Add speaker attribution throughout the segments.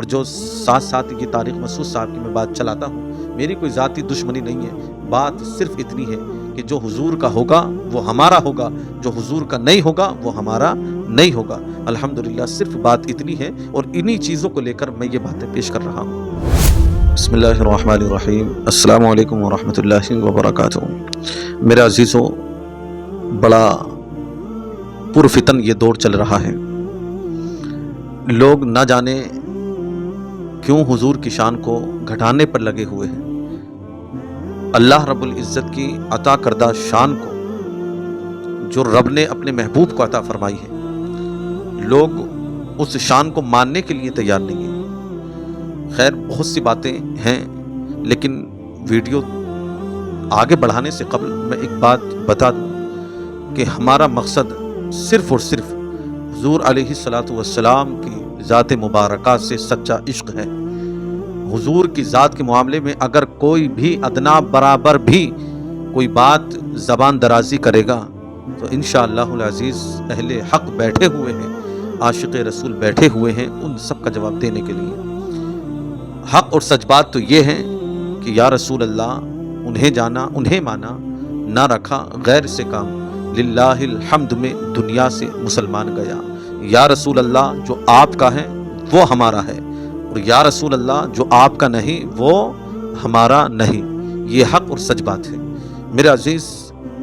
Speaker 1: اور جو ساتھ ساتھ یہ طارق مسعود صاحب کی میں بات چلاتا ہوں، میری کوئی ذاتی دشمنی نہیں ہے، بات صرف اتنی ہے کہ جو حضور کا ہوگا وہ ہمارا ہوگا، جو حضور کا نہیں ہوگا وہ ہمارا نہیں ہوگا۔ الحمدللہ صرف بات اتنی ہے، اور انہی چیزوں کو لے کر میں یہ باتیں پیش کر رہا ہوں۔ بسم اللہ الرحمن الرحیم۔ السلام علیکم ورحمۃ اللہ وبرکاتہ۔ میرے عزیزوں، بڑا پرفتن یہ دور چل رہا ہے، لوگ نہ جانے کیوں حضور کی شان کو گھٹانے پر لگے ہوئے ہیں۔ اللہ رب العزت کی عطا کردہ شان کو جو رب نے اپنے محبوب کو عطا فرمائی ہے، لوگ اس شان کو ماننے کے لیے تیار نہیں ہیں۔ خیر، بہت سی باتیں ہیں، لیکن ویڈیو آگے بڑھانے سے قبل میں ایک بات بتا دوں کہ ہمارا مقصد صرف اور صرف حضور علیہ الصلاۃ والسلام کی ذات مبارکہ سے سچا عشق ہے۔ حضور کی ذات کے معاملے میں اگر کوئی بھی ادنا برابر بھی کوئی بات زبان درازی کرے گا تو انشاءاللہ العزیز اہل حق بیٹھے ہوئے ہیں، عاشق رسول بیٹھے ہوئے ہیں ان سب کا جواب دینے کے لیے۔ حق اور سچ بات تو یہ ہے کہ یا رسول اللہ، انہیں جانا انہیں مانا، نہ رکھا غیر سے کام، للہ الحمد میں دنیا سے مسلمان گیا۔ یا رسول اللہ، جو آپ کا ہے وہ ہمارا ہے، اور یا رسول اللہ، جو آپ کا نہیں وہ ہمارا نہیں۔ یہ حق اور سچ بات ہے میرے عزیز۔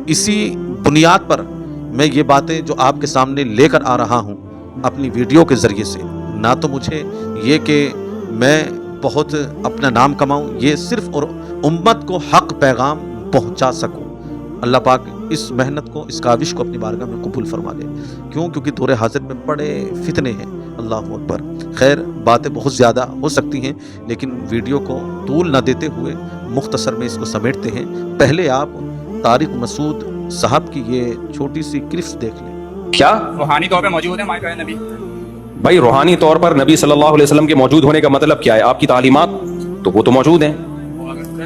Speaker 1: اسی بنیاد پر میں یہ باتیں جو آپ کے سامنے لے کر آ رہا ہوں اپنی ویڈیو کے ذریعے سے، نہ تو مجھے یہ کہ میں بہت اپنا نام کماؤں، یہ صرف اور امت کو حق پیغام پہنچا سکوں۔ اللہ پاک اس محنت کو، اس کاوش کو اپنی بارگاہ میں قبول فرما لے۔ کیونکہ دور حاضر میں بڑے فتنے ہیں، اللہ اکبر۔ خیر، باتیں بہت زیادہ ہو سکتی ہیں، لیکن ویڈیو کو طول نہ دیتے ہوئے مختصر میں اس کو سمیٹتے ہیں۔ پہلے آپ طارق مسعود صاحب کی یہ چھوٹی سی کلپس دیکھ لیں۔
Speaker 2: کیا
Speaker 3: روحانی طور پہ موجود ہے ہمارے پیارے نبی؟
Speaker 2: بھائی، روحانی طور پر نبی صلی اللہ علیہ وسلم کے موجود ہونے کا مطلب کیا ہے؟ آپ کی تعلیمات تو وہ تو موجود ہیں۔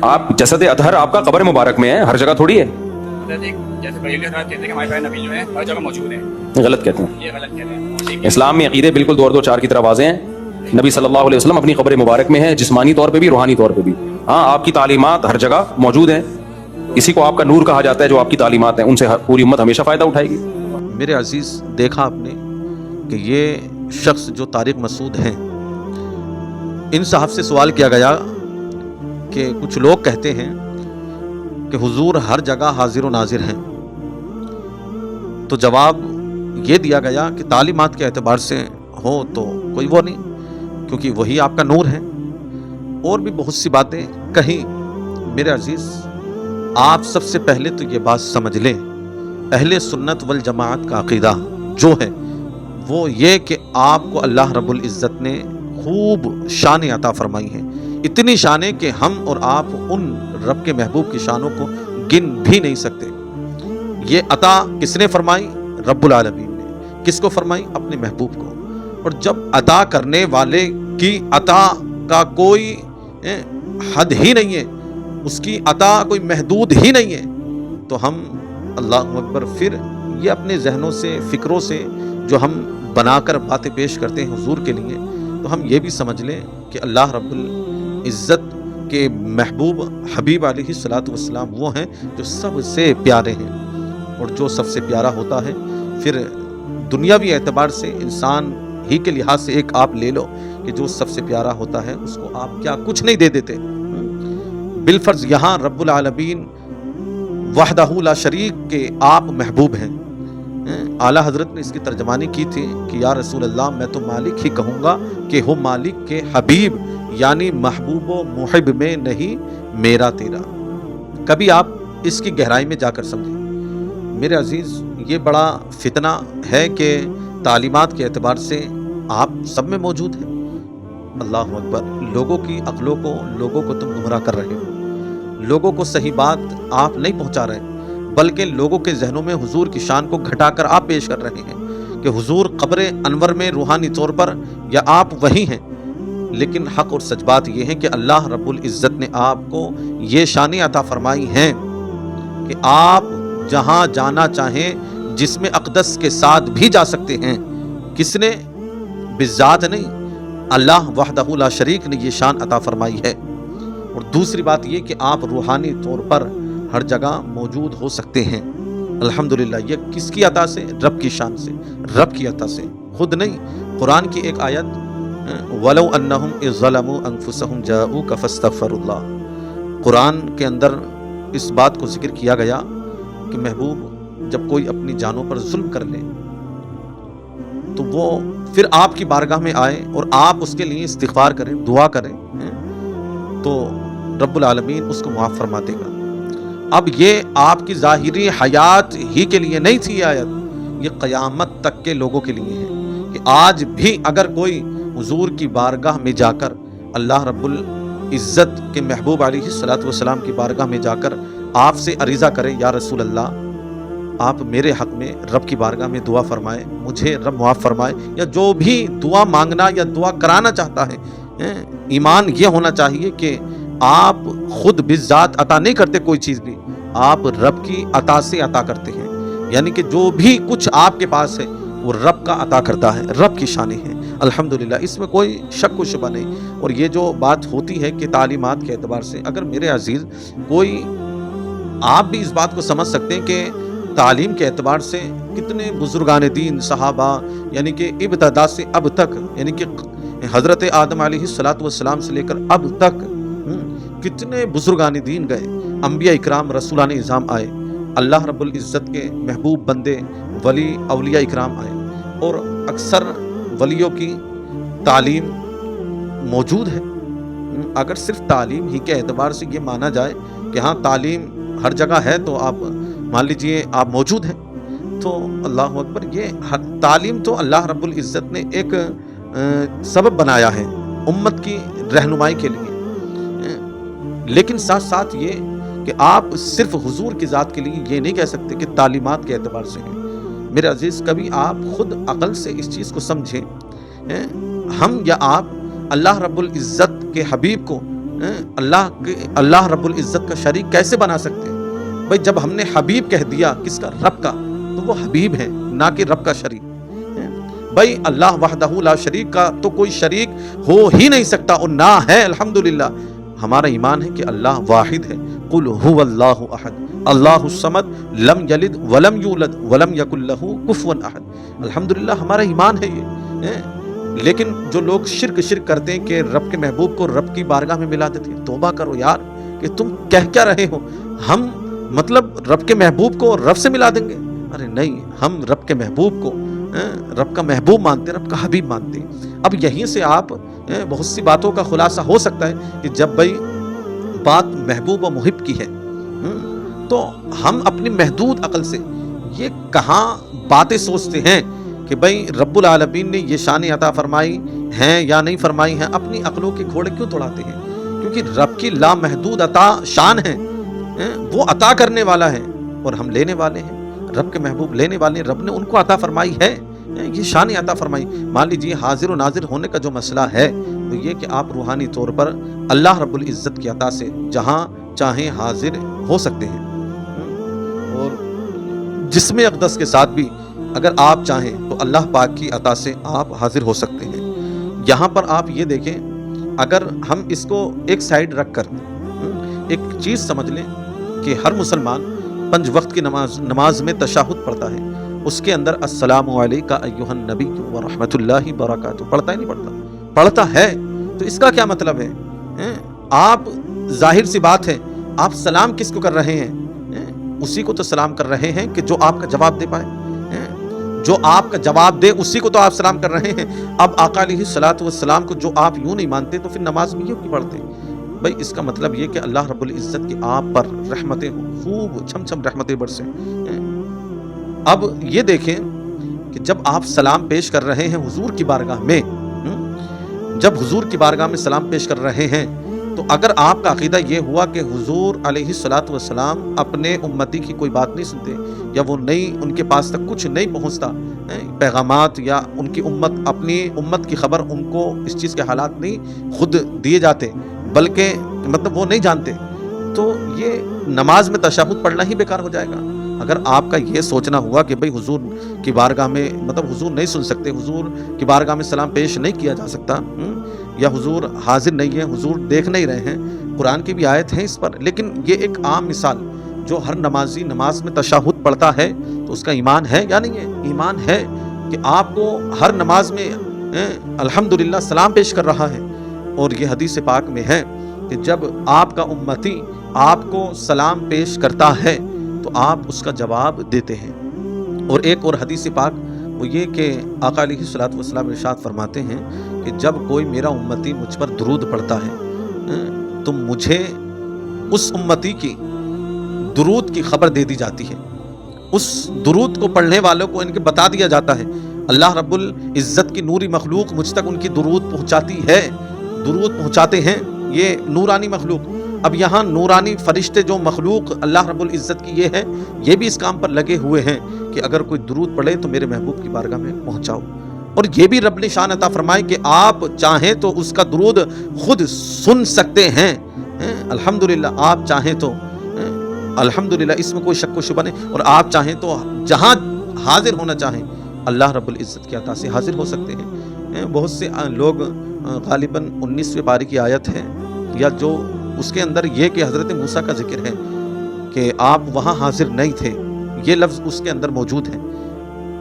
Speaker 2: آپ جسد اطہر آپ کا قبر مبارک میں ہے، ہر جگہ تھوڑی ہے۔
Speaker 3: جیسے بریلوی حضرات کہتے ہیں کہ ہمارے پیارے نبی جو ہے ہر جگہ موجود ہیں،
Speaker 2: غلط کہتے ہیں۔
Speaker 3: یہ غلط کہتے ہیں۔
Speaker 2: اسلام میں عقیدے بالکل دو چار کی طرح واضح ہیں۔ نبی صلی اللہ علیہ وسلم اپنی قبر مبارک میں ہے، جسمانی طور پہ بھی، روحانی طور پہ بھی۔ ہاں، آپ کی تعلیمات ہر جگہ موجود ہیں، اسی کو آپ کا نور کہا جاتا ہے۔ جو آپ کی تعلیمات ہیں ان سے پوری امت ہمیشہ فائدہ اٹھائے گی۔
Speaker 1: میرے عزیز، دیکھا آپ نے کہ یہ شخص جو طارق مسعود ہیں، ان صاحب سے سوال کیا گیا کہ کچھ لوگ کہتے ہیں کہ حضور ہر جگہ حاضر و ناظر ہیں، تو جواب یہ دیا گیا کہ تعلیمات کے اعتبار سے ہو تو کوئی وہ نہیں، کیونکہ وہی آپ کا نور ہے۔ اور بھی بہت سی باتیں کہیں۔ میرے عزیز، آپ سب سے پہلے تو یہ بات سمجھ لیں، اہل سنت والجماعت کا عقیدہ جو ہے وہ یہ کہ آپ کو اللہ رب العزت نے خوب شانیں عطا فرمائی ہیں، اتنی شانیں کہ ہم اور آپ ان رب کے محبوب کی شانوں کو گن بھی نہیں سکتے۔ یہ عطا کس نے فرمائی؟ رب العالمین نے۔ کس کو فرمائی؟ اپنے محبوب کو۔ اور جب عطا کرنے والے کی عطا کا کوئی حد ہی نہیں ہے، اس کی عطا کوئی محدود ہی نہیں ہے، تو ہم اللہ اکبر پھر یہ اپنے ذہنوں سے، فکروں سے جو ہم بنا کر باتیں پیش کرتے ہیں حضور کے لیے، تو ہم یہ بھی سمجھ لیں کہ اللہ رب العزت کے محبوب حبیب علیہ الصلاۃ والسلام وہ ہیں جو سب سے پیارے ہیں۔ اور جو سب سے پیارا ہوتا ہے، پھر دنیاوی اعتبار سے انسان ہی کے لحاظ سے ایک آپ لے لو کہ جو سب سے پیارا ہوتا ہے اس کو آپ کیا کچھ نہیں دے دیتے؟ بالفرض یہاں رب العالمین وحدہ لا شریک کے آپ محبوب ہیں۔ اعلیٰ حضرت نے اس کی ترجمانی کی تھی کہ یا رسول اللہ، میں تو مالک ہی کہوں گا کہ ہو مالک کے حبیب، یعنی محبوب و محب میں نہیں میرا تیرا۔ کبھی آپ اس کی گہرائی میں جا کر سمجھیں۔ میرے عزیز، یہ بڑا فتنہ ہے کہ تعلیمات کے اعتبار سے آپ سب میں موجود ہیں۔ اللہ اکبر۔ لوگوں کی عقلوں کو، لوگوں کو تم گمراہ کر رہے ہو، لوگوں کو صحیح بات آپ نہیں پہنچا رہے، بلکہ لوگوں کے ذہنوں میں حضور کی شان کو گھٹا کر آپ پیش کر رہے ہیں کہ حضور قبر انور میں روحانی طور پر یا آپ وہی ہیں۔ لیکن حق اور سچ بات یہ ہے کہ اللہ رب العزت نے آپ کو یہ شانیں عطا فرمائی ہیں کہ آپ جہاں جانا چاہیں جسم اقدس کے ساتھ بھی جا سکتے ہیں۔ کس نے؟ بذات نہیں، اللہ وحدہ لا شریک نے یہ شان عطا فرمائی ہے۔ اور دوسری بات یہ کہ آپ روحانی طور پر ہر جگہ موجود ہو سکتے ہیں۔ الحمدللہ، یہ کس کی عطا سے؟ رب کی شان سے، رب کی عطا سے، خود نہیں۔ قرآن کی ایک آیت وَلَوْ أَنَّهُمْ إِذْ ظَلَمُوا أَنفُسَهُمْ جَاءُوكَ فَاسْتَغْفَرُوا اللَّهَ، قرآن کے اندر اس بات کو ذکر کیا گیا کہ محبوب جب کوئی اپنی جانوں پر ظلم کر لے تو وہ پھر آپ کی بارگاہ میں آئے اور آپ اس کے لیے استغفار کریں، دعا کریں، تو رب العالمین اس کو معاف فرما دے گا۔ اب یہ آپ کی ظاہری حیات ہی کے لیے نہیں تھی یہ آیت، یہ قیامت تک کے لوگوں کے لیے ہے کہ آج بھی اگر کوئی حضور کی بارگاہ میں جا کر اللہ رب العزت کے محبوب علیہ الصلوۃ والسلام کی بارگاہ میں جا کر آپ سے عریضہ کرے، یا رسول اللہ آپ میرے حق میں رب کی بارگاہ میں دعا فرمائے، مجھے رب معاف فرمائے، یا جو بھی دعا مانگنا یا دعا کرانا چاہتا ہے، ایمان یہ ہونا چاہیے کہ آپ خود بذات عطا نہیں کرتے کوئی چیز بھی، آپ رب کی عطا سے عطا کرتے ہیں، یعنی کہ جو بھی کچھ آپ کے پاس ہے وہ رب کا عطا کرتا ہے، رب کی شانیں ہیں۔ الحمدللہ، اس میں کوئی شک و شبہ نہیں۔ اور یہ جو بات ہوتی ہے کہ تعلیمات کے اعتبار سے، اگر میرے عزیز کوئی، آپ بھی اس بات کو سمجھ سکتے ہیں کہ تعلیم کے اعتبار سے کتنے بزرگان دین، صحابہ، یعنی کہ ابتدا سے اب تک، یعنی کہ حضرت آدم علیہ الصلوۃ والسلام سے لے کر اب تک کتنے بزرگان دین گئے، انبیاء اکرام، رسولان اعظام آئے، اللہ رب العزت کے محبوب بندے، ولی، اولیاء اکرام آئے، اور اکثر ولیوں کی تعلیم موجود ہے۔ اگر صرف تعلیم ہی کے اعتبار سے یہ مانا جائے کہ ہاں تعلیم ہر جگہ ہے تو آپ مان لیجئے آپ موجود ہیں، تو اللہ اکبر، یہ تعلیم تو اللہ رب العزت نے ایک سبب بنایا ہے امت کی رہنمائی کے لیے، لیکن ساتھ ساتھ یہ کہ آپ صرف حضور کی ذات کے لیے یہ نہیں کہہ سکتے کہ تعلیمات کے اعتبار سے ہیں۔ میرے عزیز، کبھی آپ خود عقل سے اس چیز کو سمجھیں، ہم یا آپ اللہ رب العزت کے حبیب کو اللہ رب العزت کا شریک کیسے بنا سکتے ہیں؟ بھائی جب ہم نے حبیب کہہ دیا کس کا؟ رب کا، تو وہ حبیب ہے نہ کہ رب کا شریک۔ بھائی اللہ وحدہ لا شریک کا تو کوئی شریک ہو ہی نہیں سکتا، اور نہ ہے۔ الحمدللہ، ہمارا ایمان ہے کہ اللہ واحد ہے۔ قل هو اللہ احد اللہ الصمد لم یلد ولم یولد ولم یکن لہ کفوا احد۔ الحمدللہ ہمارا ایمان ہے یہ۔ لیکن جو لوگ شرک کرتے ہیں کہ رب کے محبوب کو رب کی بارگاہ میں ملا دیتے ہیں، توبہ کرو یار، کہ تم کہہ کیا رہے ہو؟ ہم مطلب رب کے محبوب کو رب سے ملا دیں گے؟ ارے نہیں، ہم رب کے محبوب کو رب کا محبوب مانتے ہیں، رب کا حبیب مانتے ہیں۔ اب یہیں سے آپ بہت سی باتوں کا خلاصہ ہو سکتا ہے کہ جب بھائی بات محبوب و محب کی ہے تو ہم اپنی محدود عقل سے یہ کہاں باتیں سوچتے ہیں کہ بھائی رب العالمین نے یہ شان عطا فرمائی ہیں یا نہیں فرمائی ہیں۔ اپنی عقلوں کے گھوڑے کیوں توڑاتے ہیں؟ کیونکہ رب کی لامحدود عطا شان ہے، وہ عطا کرنے والا ہے اور ہم لینے والے ہیں۔ رب کے محبوب لینے والے ہیں، رب نے ان کو عطا فرمائی ہے، یہ شان عطا فرمائی۔ مان لیجیے حاضر و ناظر ہونے کا جو مسئلہ ہے تو یہ کہ آپ روحانی طور پر اللہ رب العزت کی عطا سے جہاں چاہیں حاضر ہو سکتے ہیں، اور جسم اقدس کے ساتھ بھی اگر آپ چاہیں تو اللہ پاک کی عطا سے آپ حاضر ہو سکتے ہیں۔ یہاں پر آپ یہ دیکھیں، اگر ہم اس کو ایک سائیڈ رکھ کر ایک چیز سمجھ لیں کہ ہر مسلمان 5 وقت کی نماز میں تشہد پڑھتا ہے، اس کے اندر السلام علیکہ ایھا النبی ورحمۃ اللہ وبرکاتہ پڑھتا ہے نہیں پڑھتا؟ پڑھتا ہے۔ تو اس کا کیا مطلب ہے؟ آپ ظاہر سی بات ہے، آپ سلام کس کو کر رہے ہیں؟ اسی کو تو سلام کر رہے ہیں کہ جو آپ کا جواب دے پائے، جو آپ کا جواب دے اسی کو تو آپ سلام کر رہے ہیں۔ اب آقا علیہ الصلوۃ والسلام کو جو آپ یوں نہیں مانتے تو پھر نماز میں یوں کیوں پڑھتے؟ بھائی اس کا مطلب یہ کہ اللہ رب العزت کی آپ پر رحمتیں ہوں، خوب چھم چھم رحمتیں برسیں۔ اب یہ دیکھیں کہ جب آپ سلام پیش کر رہے ہیں حضور کی بارگاہ میں، جب حضور کی بارگاہ میں سلام پیش کر رہے ہیں تو اگر آپ کا عقیدہ یہ ہوا کہ حضور علیہ الصلوۃ والسلام اپنے امتی کی کوئی بات نہیں سنتے، یا وہ نہیں، ان کے پاس تک کچھ نہیں پہنچتا پیغامات، یا ان کی امت، اپنی امت کی خبر ان کو اس چیز کے حالات نہیں خود دیے جاتے، بلکہ مطلب وہ نہیں جانتے، تو یہ نماز میں تشہد پڑھنا ہی بیکار ہو جائے گا۔ اگر آپ کا یہ سوچنا ہوا کہ بھئی حضور کی بارگاہ میں مطلب حضور نہیں سن سکتے، حضور کی بارگاہ میں سلام پیش نہیں کیا جا سکتا، یا حضور حاضر نہیں ہے، حضور دیکھ نہیں رہے ہیں، قرآن کی بھی آیت ہے اس پر، لیکن یہ ایک عام مثال، جو ہر نمازی نماز میں تشہد پڑھتا ہے تو اس کا ایمان ہے یا نہیں ہے؟ ایمان ہے کہ آپ کو ہر نماز میں الحمدللہ سلام پیش کر رہا ہے، اور یہ حدیث پاک میں ہے کہ جب آپ کا امتی آپ کو سلام پیش کرتا ہے تو آپ اس کا جواب دیتے ہیں۔ اور ایک اور حدیث پاک وہ یہ کہ آقا علیہ الصلوۃ والسلام ارشاد فرماتے ہیں کہ جب کوئی میرا امتی مجھ پر درود پڑھتا ہے تو مجھے اس امتی کی درود کی خبر دے دی جاتی ہے، اس درود کو پڑھنے والوں کو ان کے بتا دیا جاتا ہے، اللہ رب العزت کی نوری مخلوق مجھ تک ان کی درود پہنچاتی ہے، درود پہنچاتے ہیں یہ نورانی مخلوق۔ اب یہاں نورانی فرشتے جو مخلوق اللہ رب العزت کی یہ ہے، یہ بھی اس کام پر لگے ہوئے ہیں کہ اگر کوئی درود پڑھے تو میرے محبوب کی بارگاہ میں پہنچاؤ، اور یہ بھی رب نے شان عطا فرمائے کہ آپ چاہیں تو اس کا درود خود سن سکتے ہیں، الحمدللہ آپ چاہیں تو، الحمدللہ اس میں کوئی شک و شبہ نہیں، اور آپ چاہیں تو جہاں حاضر ہونا چاہیں اللہ رب العزت کی عطا سے حاضر ہو سکتے ہیں۔ بہت سے لوگ غالباً 19ویں پارے کی آیت ہے یا جو اس کے اندر یہ کہ حضرت موسیٰ کا ذکر ہے کہ آپ وہاں حاضر نہیں تھے، یہ لفظ اس کے اندر موجود ہے،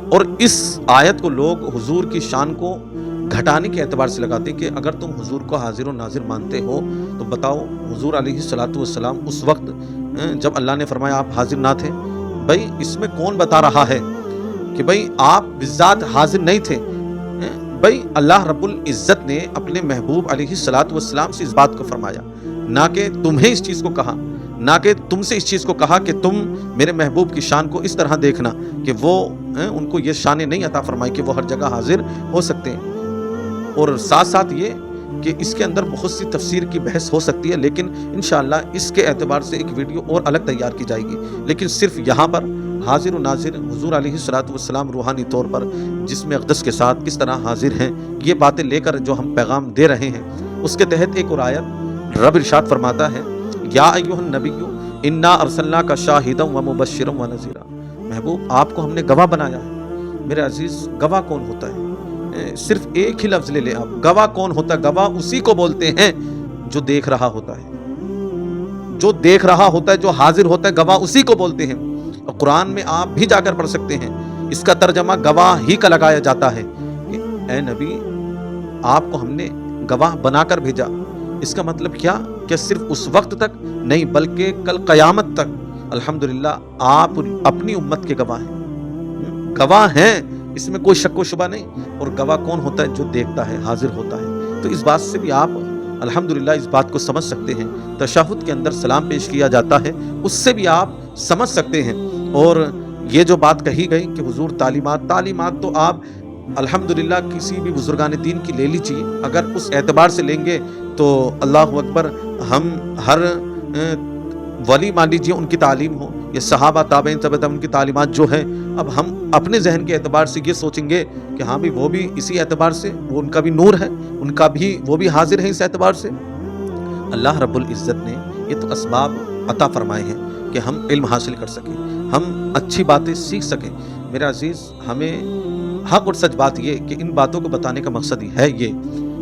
Speaker 1: اور اس آیت کو لوگ حضور کی شان کو گھٹانے کے اعتبار سے لگاتے ہیں کہ اگر تم حضور کو حاضر و ناظر مانتے ہو تو بتاؤ حضور علیہ الصلوۃ والسلام اس وقت جب اللہ نے فرمایا آپ حاضر نہ تھے، بھائی اس میں کون بتا رہا ہے کہ بھئی آپ بذات حاضر نہیں تھے؟ بھئی اللہ رب العزت نے اپنے محبوب علیہ الصلوۃ والسلام سے اس بات کو فرمایا، نہ کہ تمہیں اس چیز کو کہا، نہ کہ تم سے اس چیز کو کہا کہ تم میرے محبوب کی شان کو اس طرح دیکھنا کہ وہ ان کو یہ شان نہیں عطا فرمائی کہ وہ ہر جگہ حاضر ہو سکتے ہیں۔ اور ساتھ ساتھ یہ کہ اس کے اندر بہت سی تفسیر کی بحث ہو سکتی ہے، لیکن انشاءاللہ اس کے اعتبار سے ایک ویڈیو اور الگ تیار کی جائے گی، لیکن صرف یہاں پر حاضر و ناظر حضور علیہ الصلوۃ والسلام روحانی طور پر جسم اقدس کے ساتھ کس طرح حاضر ہیں، یہ باتیں لے کر جو ہم پیغام دے رہے ہیں، اس کے تحت ایک اور آیت رب ارشاد فرماتا ہے یا ایھا النبی انا ارسلناک شاہدا ومبشرا ونذیرا، محبوب آپ کو ہم نے گواہ بنایا ہے۔ میرے عزیز گواہ کون ہوتا ہے؟ صرف ایک ہی لفظ لے لیں آپ، گواہ کون ہوتا ہے؟ گواہ اسی کو بولتے ہیں جو دیکھ رہا ہوتا ہے، جو دیکھ رہا ہوتا ہے، جو حاضر ہوتا ہے، گواہ اسی کو بولتے ہیں۔ اور قرآن میں آپ بھی جا کر پڑھ سکتے ہیں، اس کا ترجمہ گواہ ہی کا لگایا جاتا ہے کہ اے نبی آپ کو ہم نے گواہ بنا کر بھیجا۔ اس کا مطلب کیا کہ صرف اس وقت تک نہیں بلکہ کل قیامت تک الحمدللہ آپ اپنی امت کے گواہ ہیں، گواہ ہیں، اس میں کوئی شک و شبہ نہیں۔ اور گواہ کون ہوتا ہے؟ جو دیکھتا ہے، حاضر ہوتا ہے۔ تو اس بات سے بھی آپ الحمدللہ اس بات کو سمجھ سکتے ہیں، تشہد کے اندر سلام پیش کیا جاتا ہے، اس سے بھی آپ سمجھ سکتے ہیں۔ اور یہ جو بات کہی گئی کہ حضور تعلیمات تو آپ الحمدللہ کسی بھی بزرگان دین کی لے لیجیے، اگر اس اعتبار سے لیں گے تو اللہ اکبر، ہم ہر ولی مان لیجیے ان کی تعلیم ہو یا صحابہ تابعین ان کی تعلیمات جو ہے، اب ہم اپنے ذہن کے اعتبار سے یہ سوچیں گے کہ ہاں بھی وہ بھی اسی اعتبار سے، وہ ان کا بھی نور ہے، ان کا بھی وہ بھی حاضر ہے اس اعتبار سے۔ اللہ رب العزت نے یہ تو اسباب عطا فرمائے ہیں کہ ہم علم حاصل کر سکیں، ہم اچھی باتیں سیکھ سکیں۔ میرا عزیز، ہمیں حق اور سچ بات یہ کہ ان باتوں کو بتانے کا مقصد ہے یہ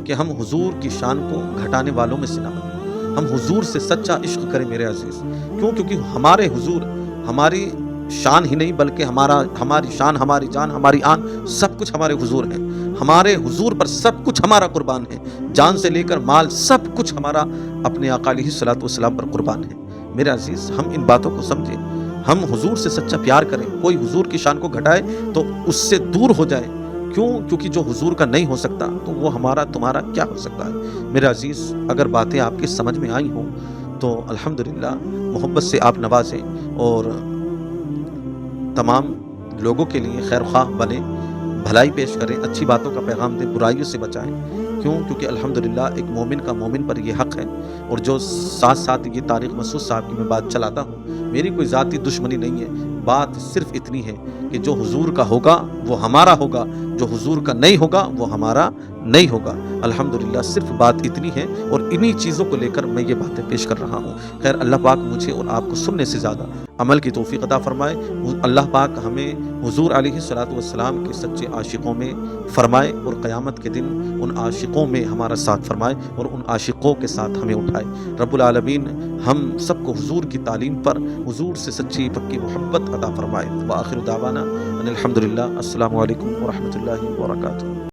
Speaker 1: کہ ہم حضور کی شان کو گھٹانے والوں میں سے نہ بنیں، ہم حضور سے سچا عشق کریں میرے عزیز۔ کیوں؟ کیونکہ ہمارے حضور ہماری شان ہی نہیں بلکہ ہماری شان، ہماری جان، ہماری آن سب کچھ ہمارے حضور ہیں، ہمارے حضور پر سب کچھ ہمارا قربان ہے، جان سے لے کر مال سب کچھ ہمارا اپنے آقا علیہ الصلوۃ والسلام پر قربان ہے۔ میرے عزیز، ہم ان باتوں کو سمجھیں، ہم حضور سے سچا پیار کریں، کوئی حضور کی شان کو گھٹائے تو اس سے دور ہو جائے۔ کیوں؟ کیونکہ جو حضور کا نہیں ہو سکتا تو وہ ہمارا تمہارا کیا ہو سکتا ہے؟ میرے عزیز، اگر باتیں آپ کی سمجھ میں آئی ہوں تو الحمدللہ محبت سے آپ نوازیں اور تمام لوگوں کے لیے خیر خواہ بنیں، بھلائی پیش کریں، اچھی باتوں کا پیغام دیں، برائیوں سے بچائیں۔ کیوں؟ کیونکہ الحمدللہ ایک مومن کا مومن پر یہ حق ہے۔ اور جو ساتھ ساتھ یہ طارق مسعود صاحب کی میں بات چلاتا ہوں، میری کوئی ذاتی دشمنی نہیں ہے، بات صرف اتنی ہے کہ جو حضور کا ہوگا وہ ہمارا ہوگا، جو حضور کا نہیں ہوگا وہ ہمارا نہیں ہوگا۔ الحمدللہ صرف بات اتنی ہے، اور انہی چیزوں کو لے کر میں یہ باتیں پیش کر رہا ہوں۔ خیر اللہ پاک مجھے اور آپ کو سننے سے زیادہ عمل کی توفیق عطا فرمائے۔ اللہ پاک ہمیں حضور علیہ الصلوۃ والسلام کے سچے عاشقوں میں فرمائے، اور قیامت کے دن ان عاشقوں میں ہمارا ساتھ فرمائے، اور ان عاشقوں کے ساتھ ہمیں اٹھائے۔ رب العالمین ہم سب کو حضور کی تعلیم پر، حضور سے سچی پکی محبت عطا فرمائے۔ وآخر دعوانا ان الحمدللہ۔ السلام علیکم ورحمۃ اللہ وبرکاتہ۔